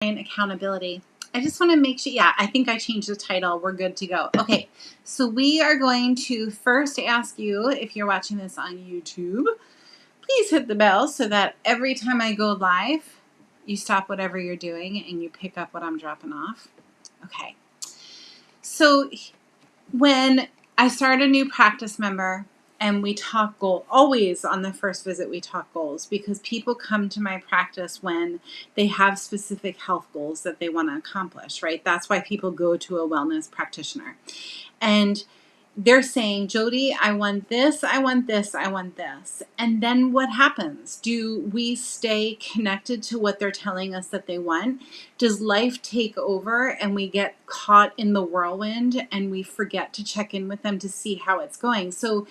accountability. I just want to make sure, yeah, I think I changed the title. We're good to go. Okay, so we are going to first ask you, if you're watching this on YouTube, please hit the bell so that every time I go live, you stop whatever you're doing and you pick up what I'm dropping off. Okay, so when I start a new practice member, and we talk goal, always on the first visit we talk goals, because people come to my practice when they have specific health goals that they want to accomplish, right? That's why people go to a wellness practitioner. And they're saying, Jody, I want this, I want this, I want this. And then what happens? Do we stay connected to what they're telling us that they want? Does life take over and we get caught in the whirlwind and we forget to check in with them to see how it's going? So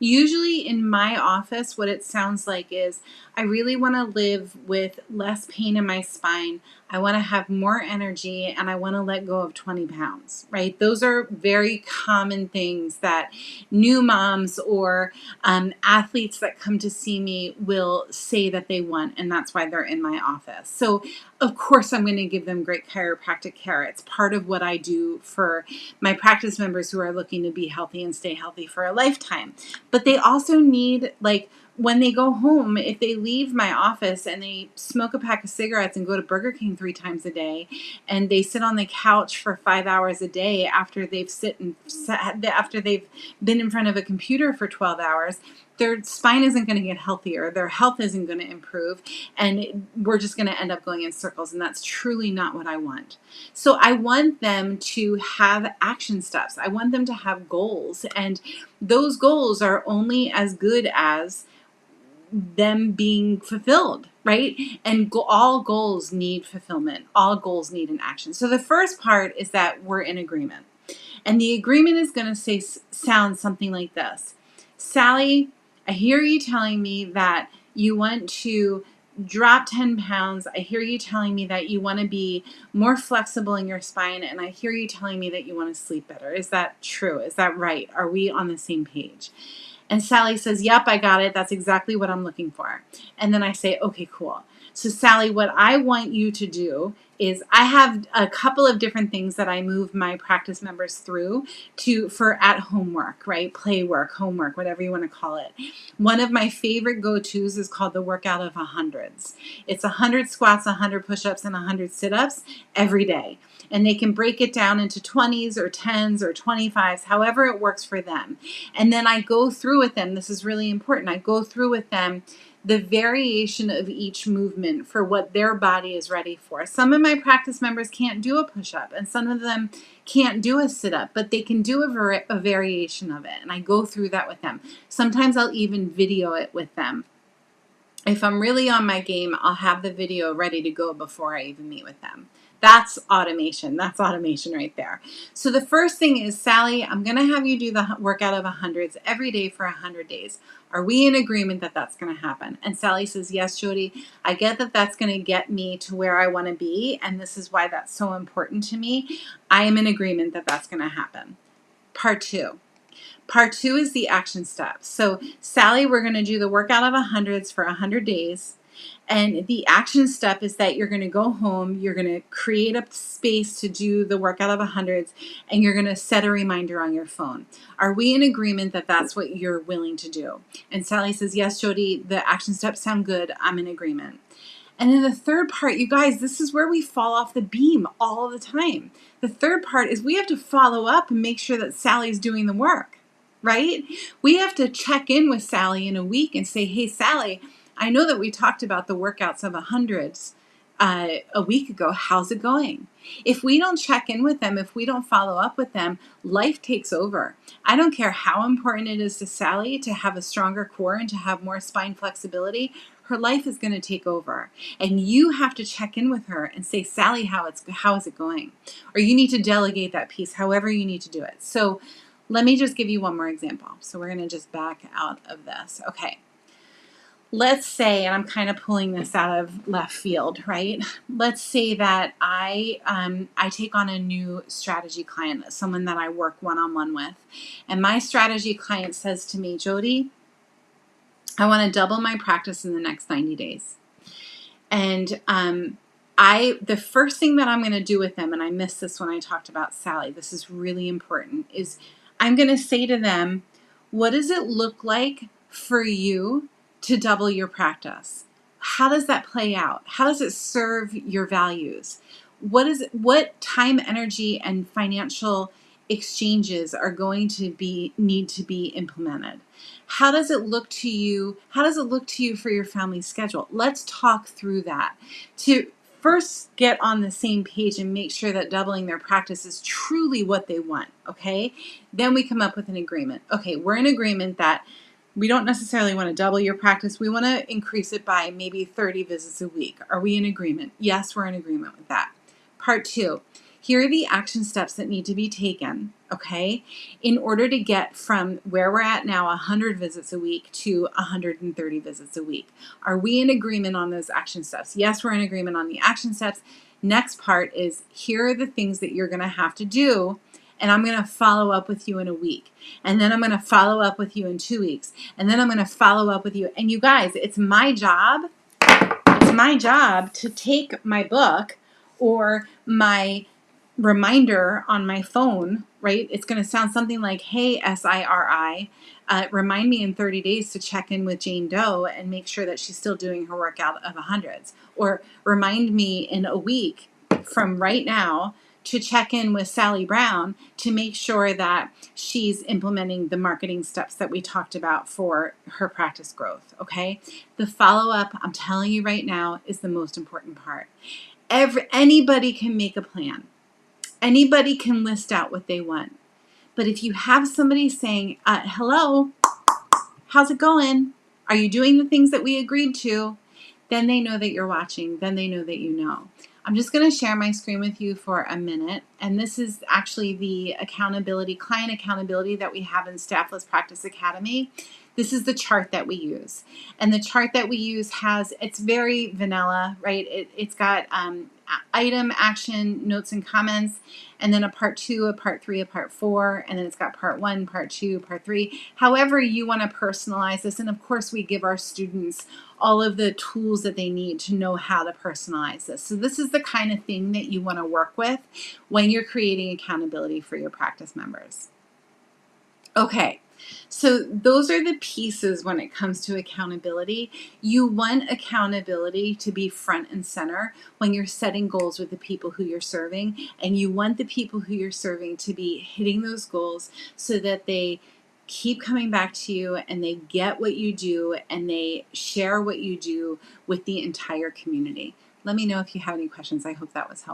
usually in my office, what it sounds like is, I really want to live with less pain in my spine. I want to have more energy, and I want to let go of 20 pounds, right? Those are very common things that new moms or athletes that come to see me will say that they want, and that's why they're in my office. So of course I'm going to give them great chiropractic care. It's part of what I do for my practice members who are looking to be healthy and stay healthy for a lifetime. But they also need, like, when they go home, if they leave my office and they smoke a pack of cigarettes and go to Burger King 3 times a day, and they sit on the couch for 5 hours a day after they've been in front of a computer for 12 hours, their spine isn't going to get healthier, their health isn't going to improve, and we're just going to end up going in circles, and that's truly not what I want. So I want them to have action steps. I want them to have goals, and those goals are only as good as them being fulfilled, right? And all goals need fulfillment. All goals need an action. So the first part is that we're in agreement. And the agreement is going to sound something like this. Sally, I hear you telling me that you want to drop 10 pounds. I hear you telling me that you want to be more flexible in your spine. And I hear you telling me that you want to sleep better. Is that true? Is that right? Are we on the same page? And Sally says, yep, I got it. That's exactly what I'm looking for. And then I say, okay, cool. So Sally, what I want you to do is, I have a couple of different things that I move my practice members through for at-home work, right? Play work, homework, whatever you want to call it. One of my favorite go-tos is called the workout of 100s. It's 100 squats, 100 push-ups, and 100 sit-ups every day. And they can break it down into 20s or 10s or 25s, however it works for them. And then I go through with them, this is really important, I go through with them the variation of each movement for what their body is ready for. Some of my practice members can't do a push-up, and some of them can't do a sit-up, but they can do a variation of it. And I go through that with them. Sometimes I'll even video it with them. If I'm really on my game, I'll have the video ready to go before I even meet with them. That's automation. That's automation right there. So the first thing is, Sally, I'm going to have you do the workout of 100s every day for 100 days. Are we in agreement that that's going to happen? And Sally says, yes, Jody, I get that that's going to get me to where I want to be, and this is why that's so important to me. I am in agreement that that's going to happen. Part two. Part two is the action steps. So Sally, we're going to do the workout of 100s for 100 days. And the action step is that you're going to go home, you're going to create a space to do the workout of 100s, and you're going to set a reminder on your phone. Are we in agreement that that's what you're willing to do? And Sally says, yes, Jody, the action steps sound good. I'm in agreement. And then the third part, you guys, this is where we fall off the beam all the time. The third part is we have to follow up and make sure that Sally's doing the work, right? We have to check in with Sally in a week and say, hey, Sally, I know that we talked about the workouts of 100s a week ago. How's it going? If we don't check in with them, if we don't follow up with them, life takes over. I don't care how important it is to Sally to have a stronger core and to have more spine flexibility. Her life is going to take over. And you have to check in with her and say, Sally, how is it going? Or you need to delegate that piece, however you need to do it. So let me just give you one more example. So we're going to just back out of this. Okay. Let's say, and I'm kind of pulling this out of left field, right? Let's say that I take on a new strategy client, someone that I work one-on-one with. And my strategy client says to me, Jody, I want to double my practice in the next 90 days. And The first thing that I'm going to do with them, and I missed this when I talked about Sally, this is really important, is I'm going to say to them, what does it look like for you to double your practice? How does that play out? How does it serve your values? What time, energy, and financial exchanges are going to need to be implemented? How does it look to you? How does it look to you for your family schedule? Let's talk through that to first get on the same page and make sure that doubling their practice is truly what they want, okay? Then we come up with an agreement. Okay, we're in agreement that we don't necessarily want to double your practice. We want to increase it by maybe 30 visits a week. Are we in agreement? Yes, we're in agreement with that. Part 2, here are the action steps that need to be taken, okay, in order to get from where we're at now, 100 visits a week, to 130 visits a week. Are we in agreement on those action steps? Yes, we're in agreement on the action steps. Next part is, here are the things that you're going to have to do, and I'm going to follow up with you in a week. And then I'm going to follow up with you in 2 weeks. And then I'm going to follow up with you. And you guys, it's my job to take my book or my reminder on my phone, right? It's going to sound something like, hey, SIRI, remind me in 30 days to check in with Jane Doe and make sure that she's still doing her workout of 100s. Or remind me in a week from right now to check in with Sally Brown to make sure that she's implementing the marketing steps that we talked about for her practice growth, okay? The follow-up, I'm telling you right now, is the most important part. Anybody can make a plan. Anybody can list out what they want. But if you have somebody saying, hello, how's it going? Are you doing the things that we agreed to? Then they know that you're watching. Then they know that you know. I'm just going to share my screen with you for a minute. And this is actually the client accountability that we have in Staffless Practice Academy. This is the chart that we use. And the chart that we use it's very vanilla, right? It's got item, action, notes and comments, and then a part 2, a part 3, a part 4, and then it's got part 1, part 2, part 3. However you want to personalize this. And of course, we give our students all of the tools that they need to know how to personalize this. So this is the kind of thing that you want to work with when you're creating accountability for your practice members. Okay, so those are the pieces when it comes to accountability. You want accountability to be front and center when you're setting goals with the people who you're serving, and you want the people who you're serving to be hitting those goals so that they keep coming back to you and they get what you do and they share what you do with the entire community. Let me know if you have any questions. I hope that was helpful.